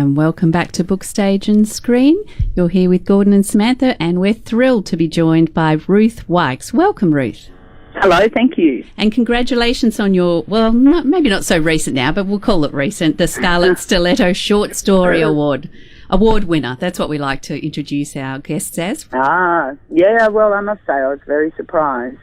and welcome back to Book Stage and Screen. You're here with Gordon and Samantha, and we're thrilled to be joined by Ruth Wykes. Welcome, Ruth. Hello, thank you. And congratulations on your, maybe not so recent now, but we'll call it recent, the Scarlett Stiletto Short Story Award winner. That's what we like to introduce our guests as. Yeah, well, I must say I was very surprised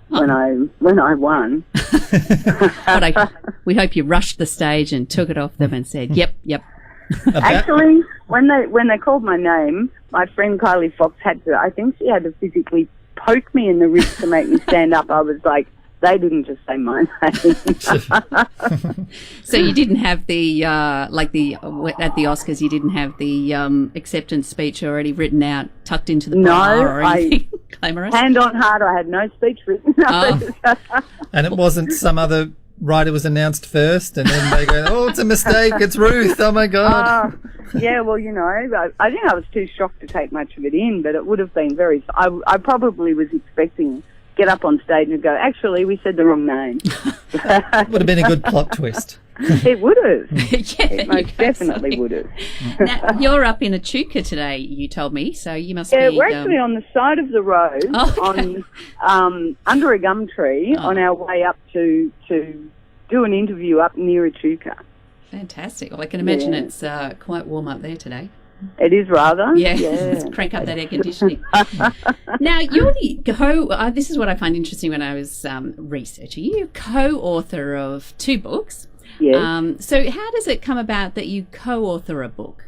when I won. But we hope you rushed the stage and took it off them and said, yep. Actually, when they called my name, my friend Kylie Fox had to physically poke me in the ribs to make me stand up. I was like, they didn't just say my name. So you didn't have the at the Oscars, you didn't have the acceptance speech already written out, tucked into the bar or anything glamorous? Hand on heart, I had no speech written out. Oh. And it wasn't some other writer was announced first and then they go, oh, it's a mistake, it's Ruth, oh my God. Yeah, well, I think I was too shocked to take much of it in, but it would have been I probably was expecting get up on stage and go, actually, we said the wrong name. Would have been a good plot twist. It would have. Yeah, it most definitely would have. Now, you're up in Echuca today, you told me, so you must be... Yeah, we're actually on the side of the road, under a gum tree, on our way up to do an interview up near Echuca. Fantastic. Well, I can imagine it's quite warm up there today. It is rather. Yeah. Let's crank up that air conditioning. Now, you're the this is what I find interesting when I was researching. You're co-author of 2 books. Yes. So how does it come about that you co-author a book?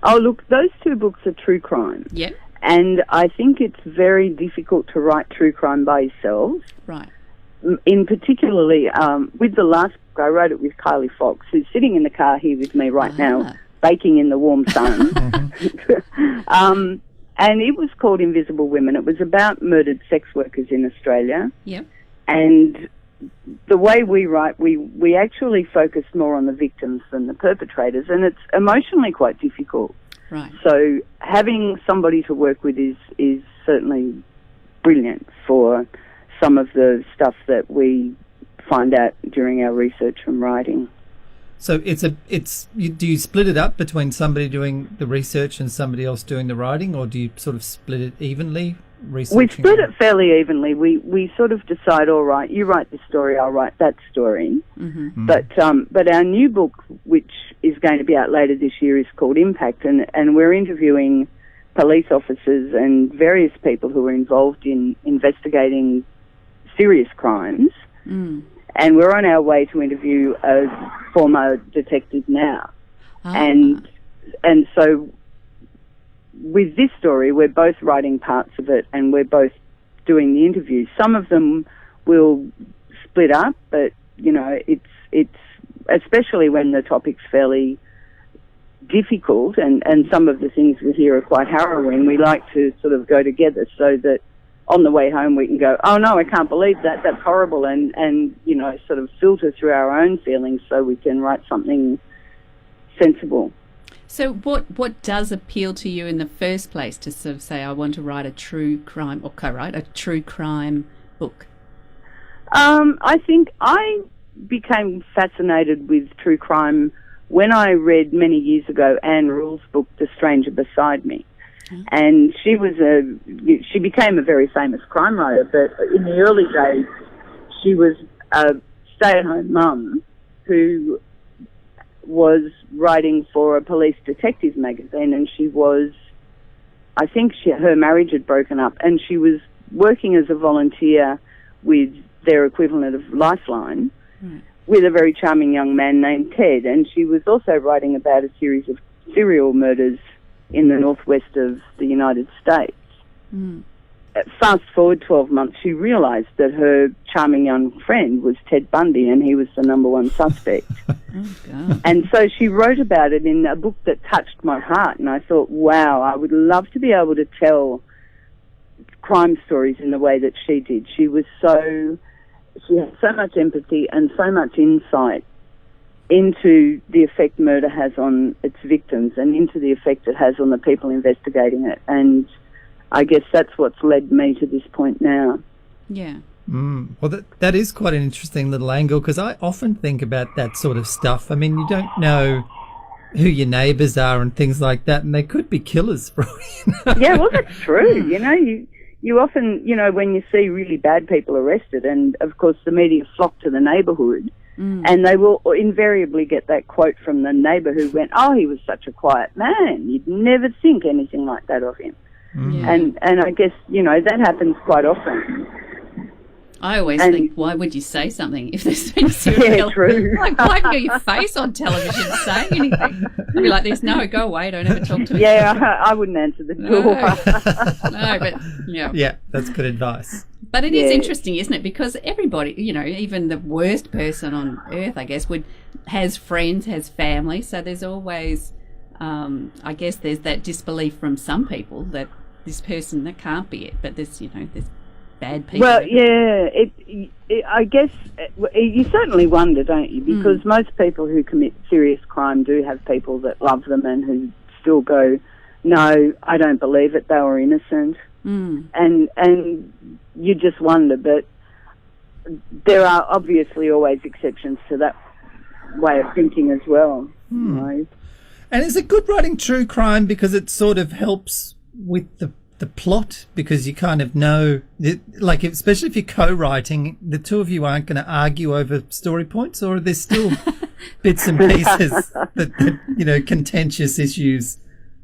Oh, look, those 2 books are true crime. Yep. And I think it's very difficult to write true crime by yourself. Right. In particularly, with the last book, I wrote it with Kylie Fox, who's sitting in the car here with me right now, baking in the warm sun. And it was called Invisible Women. It was about murdered sex workers in Australia. Yep. And the way we write, we actually focus more on the victims than the perpetrators, and it's emotionally quite difficult. Right. So having somebody to work with is certainly brilliant for some of the stuff that we find out during our research and writing. So do you split it up between somebody doing the research and somebody else doing the writing, or do you sort of split it evenly? We split it fairly evenly. We sort of decide, all right, you write this story, I'll write that story. Mm-hmm. But our new book, which is going to be out later this year, is called Impact, and we're interviewing police officers and various people who are involved in investigating serious crimes. Mm. And we're on our way to interview a former detective now. And so with this story, we're both writing parts of it and we're both doing the interviews. Some of them will split up, but, it's especially when the topic's fairly difficult and some of the things we hear are quite harrowing, we like to sort of go together so that on the way home we can go, oh no, I can't believe that, that's horrible, and sort of filter through our own feelings so we can write something sensible. So what does appeal to you in the first place to sort of say, I want to write a true crime, or co-write a true crime book? I think I became fascinated with true crime when I read many years ago Anne Rule's book, The Stranger Beside Me. And she became a very famous crime writer, but in the early days, she was a stay-at-home mum who was writing for a police detective magazine, and her marriage had broken up, and she was working as a volunteer with their equivalent of Lifeline, with a very charming young man named Ted, and she was also writing about a series of serial murders in the northwest of the United States. Mm. Fast forward 12 months, she realised that her charming young friend was Ted Bundy and he was the number one suspect. Oh, God. And so she wrote about it in a book that touched my heart, and I thought, wow, I would love to be able to tell crime stories in the way that she did. She had so much empathy and so much insight into the effect murder has on its victims and into the effect it has on the people investigating it. And I guess that's what's led me to this point now. Yeah. Well, that is quite an interesting little angle, because I often think about that sort of stuff. I mean, you don't know who your neighbours are and things like that, and they could be killers for all you know. Yeah, well, that's true. You know, you often, you know, when you see really bad people arrested, and of course the media flock to the neighbourhood, and they will invariably get that quote from the neighbour who went, "Oh, he was such a quiet man. You'd never think anything like that of him." Yeah. And I guess, you know, that happens quite often. I always think, why would you say something if there's been a serial killer? True. Like, why have you got your face on television saying anything? I'd be like this, no, go away, don't ever talk to me. Yeah, I wouldn't answer the door. No, but, yeah. Yeah, that's good advice. But it is interesting, isn't it? Because everybody, you know, even the worst person on earth, I guess, has friends, has family. So there's always, I guess, there's that disbelief from some people that this person, that can't be it. But there's, you know, there's bad people. Well, yeah, I guess you certainly wonder, don't you? Because most people who commit serious crime do have people that love them and who still go, "No, I don't believe it. They were innocent." And you just wonder, but there are obviously always exceptions to that way of thinking as well. You know? And is it good writing true crime because it sort of helps with the plot, because you kind of know, like, especially if you're co-writing, the two of you aren't going to argue over story points, or are there still bits and pieces that you know, contentious issues?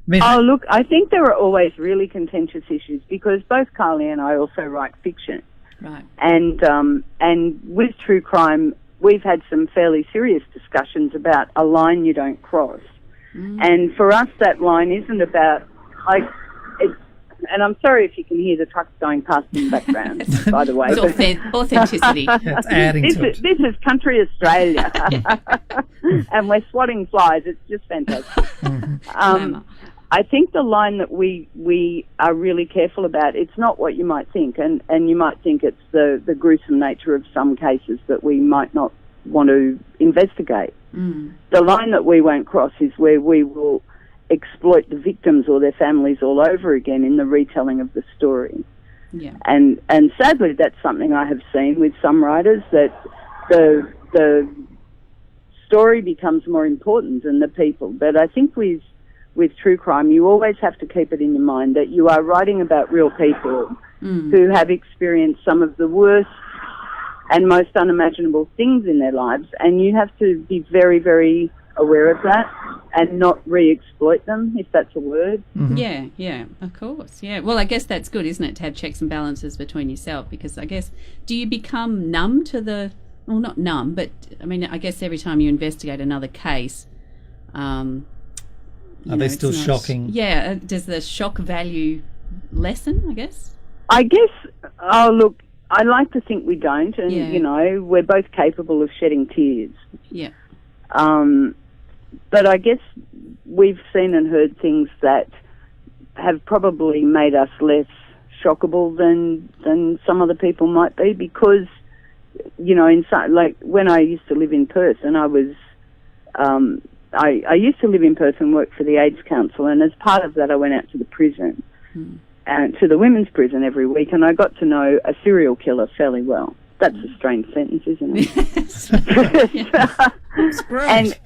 I mean, look, I think there are always really contentious issues because both Carly and I also write fiction. Right. And with true crime, we've had some fairly serious discussions about a line you don't cross. And for us, that line isn't about, like, and I'm sorry if you can hear the trucks going past in the background, by the way. It's authenticity. it's adding to it. This is country Australia. And we're swatting flies. It's just fantastic. I think the line that we are really careful about, it's not what you might think, and you might think it's the gruesome nature of some cases that we might not want to investigate. The line that we won't cross is where we will exploit the victims or their families all over again in the retelling of the story. Yeah. And sadly, that's something I have seen with some writers, that the story becomes more important than the people. But I think with true crime, you always have to keep it in your mind that you are writing about real people who have experienced some of the worst and most unimaginable things in their lives, and you have to be very, very aware of that and not re-exploit them, if that's a word. Yeah, of course. Yeah. Well, I guess that's good, isn't it, to have checks and balances between yourself, because I guess, do you become numb to the, well, not numb, but I mean, I guess every time you investigate another case, are they still shocking? Yeah. Does the shock value lessen, I guess? I guess, look, I like to think we don't, and, you know, we're both capable of shedding tears. Yeah. But I guess we've seen and heard things that have probably made us less shockable than some other people might be, because, you know, like when I used to live in Perth, and I was, I used to live in Perth and work for the AIDS Council, and as part of that I went out to the prison, and to the women's prison every week, and I got to know a serial killer fairly well. That's a strange sentence, isn't it? That's great.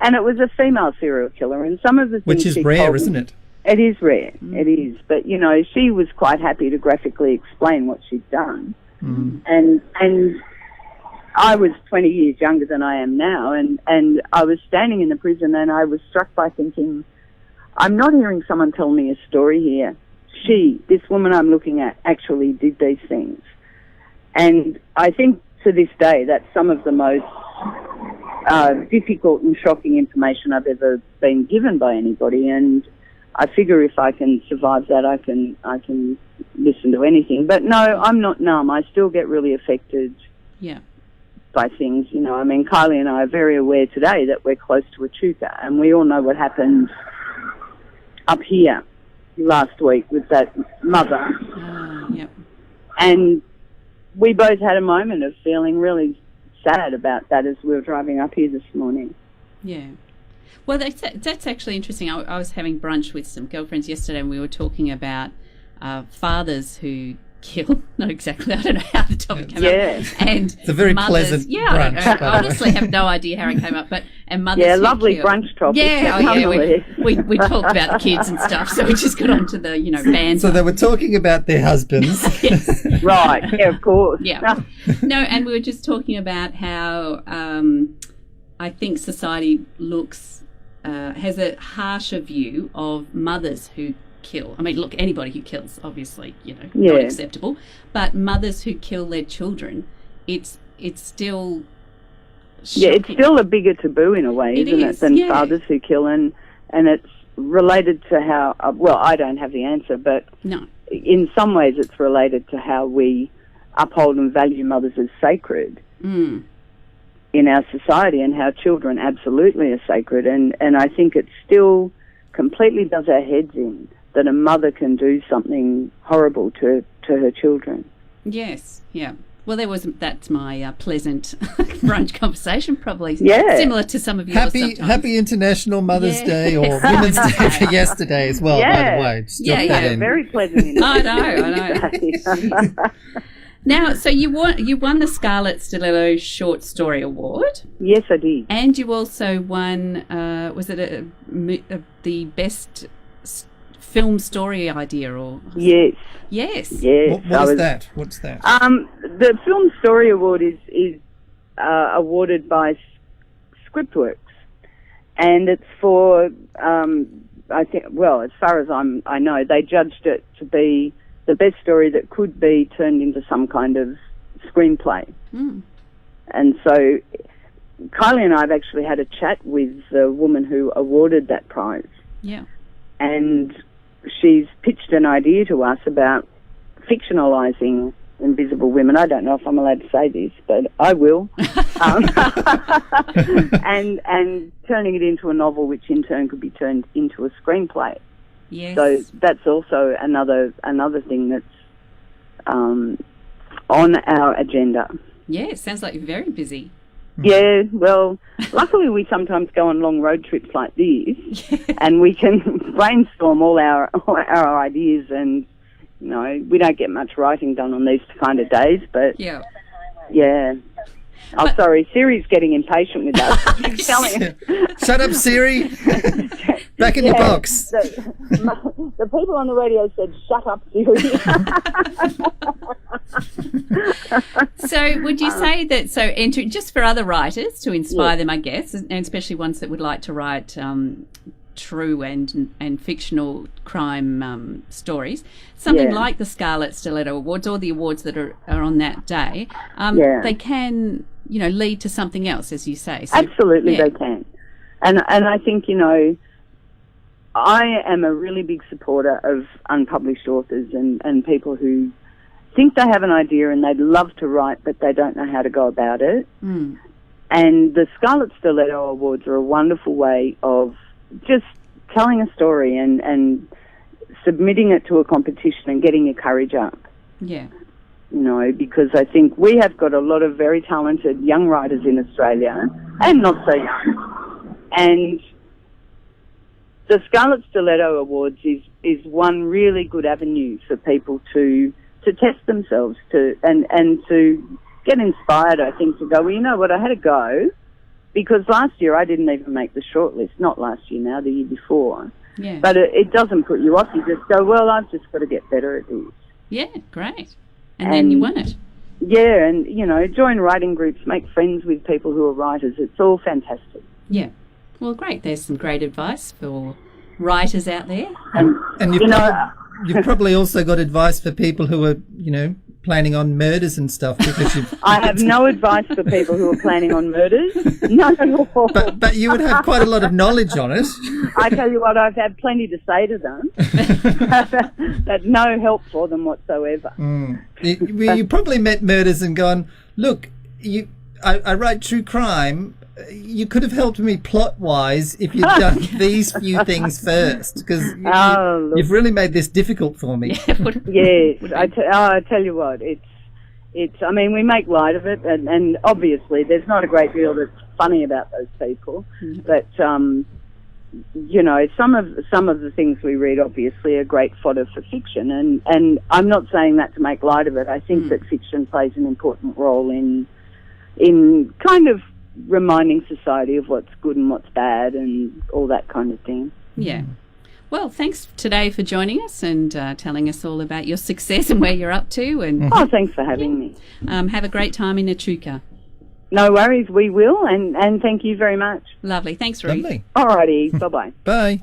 And it was a female serial killer, and some of the things, which is rare, isn't it? It is rare. It is. But, you know, she was quite happy to graphically explain what she'd done. And I was 20 years younger than I am now, and I was standing in the prison, and I was struck by thinking, I'm not hearing someone tell me a story here. This woman I'm looking at, actually did these things. And I think to this day that's some of the most difficult and shocking information I've ever been given by anybody. And I figure if I can survive that, I can listen to anything. But no, I'm not numb. I still get really affected by things. You know, I mean, Kylie and I are very aware today that we're close to Echuca, and we all know what happened up here last week with that mother. And we both had a moment of feeling really sad about that as we were driving up here this morning. Yeah. Well, that's actually interesting. I was having brunch with some girlfriends yesterday, and we were talking about fathers who kill. Not exactly. I don't know how the topic came up. And it's a very mothers, pleasant brunch. I honestly have no idea how it came up. And mothers who lovely kill. brunch topic. We talked about the kids and stuff, so we just got onto the bands. So they were talking about their husbands. Yes. Right, yeah, of course. Yeah. No, and we were just talking about how I think society has a harsher view of mothers who kill. I mean, look, anybody who kills, obviously, not acceptable. But mothers who kill their children, it's still shocking. Yeah, it's still a bigger taboo in a way, isn't it, than fathers who kill, and it's related to how. I don't have the answer, but no. In some ways, it's related to how we uphold and value mothers as sacred in our society, and how children absolutely are sacred. And I think it still completely does our heads in that a mother can do something horrible to her children. Yes, yeah. Well, that's my pleasant brunch conversation, probably. Yeah. Similar to some of yours sometimes. Happy International Mother's Day or Women's Day for yesterday as well, by the way. Very pleasant. I know. Now, so you won the Scarlett Stiletto Short Story Award. Yes, I did. And you also won, was it the best film story idea? Or Yes. Yes. Yes. What is that? What's that? The Film Story Award is awarded by Scriptworks, and it's for I think. Well, as far as I know, they judged it to be the best story that could be turned into some kind of screenplay. And so Kylie and I have actually had a chat with the woman who awarded that prize. Yeah. And she's pitched an idea to us about fictionalising invisible women. I don't know if I'm allowed to say this, but I will. And turning it into a novel, which in turn could be turned into a screenplay. Yes. So that's also another thing that's on our agenda. Yeah, it sounds like you're very busy. Yeah, well, luckily we sometimes go on long road trips like this, and we can brainstorm all our ideas, and we don't get much writing done on these kind of days, but yeah. Oh, sorry, Siri's getting impatient with us. She's telling us. Shut up, Siri. Back in your box. The people on the radio said, "Shut up, Siri." So would you say that, just for other writers to inspire them, I guess, and especially ones that would like to write true and fictional crime stories, something like the Scarlett Stiletto Awards or the awards that are on that day, they can, lead to something else, as you say. So, absolutely, they can. And I think, I am a really big supporter of unpublished authors and people who think they have an idea and they'd love to write, but they don't know how to go about it. And the Scarlett Stiletto Awards are a wonderful way of just telling a story and submitting it to a competition and getting your courage up. Yeah. Because I think we have got a lot of very talented young writers in Australia, and not so young. And the Scarlett Stiletto Awards is one really good avenue for people to test themselves and to get inspired, I think, to go, well, you know what, I had a go, because last year I didn't even make the shortlist, not last year now, the year before. Yeah. But it doesn't put you off. You just go, well, I've just got to get better at this. Yeah, great. And then you won it. Yeah, and, join writing groups, make friends with people who are writers. It's all fantastic. Yeah. Well, great. There's some great advice for writers out there. And you've probably also got advice for people who are, planning on murders and stuff, because I have no advice for people who are planning on murders. None at all. But you would have quite a lot of knowledge on it. I tell you what, I've had plenty to say to them. But no help for them whatsoever. You probably met murders and gone, look, I write true crime. You could have helped me plot-wise if you'd done these few things first, because you've really made this difficult for me. Yes, I tell you what, it's. I mean, we make light of it, and obviously there's not a great deal that's funny about those people, but you know, some of the things we read obviously are great fodder for fiction, and I'm not saying that to make light of it. I think that fiction plays an important role in kind of reminding society of what's good and what's bad and all that kind of thing. Yeah. Well, thanks today for joining us and telling us all about your success and where you're up to. And Thanks for having me. Have a great time in Echuca. No worries, we will, and thank you very much. Lovely. Thanks, Ruth. Lovely. Alrighty, bye-bye. Bye.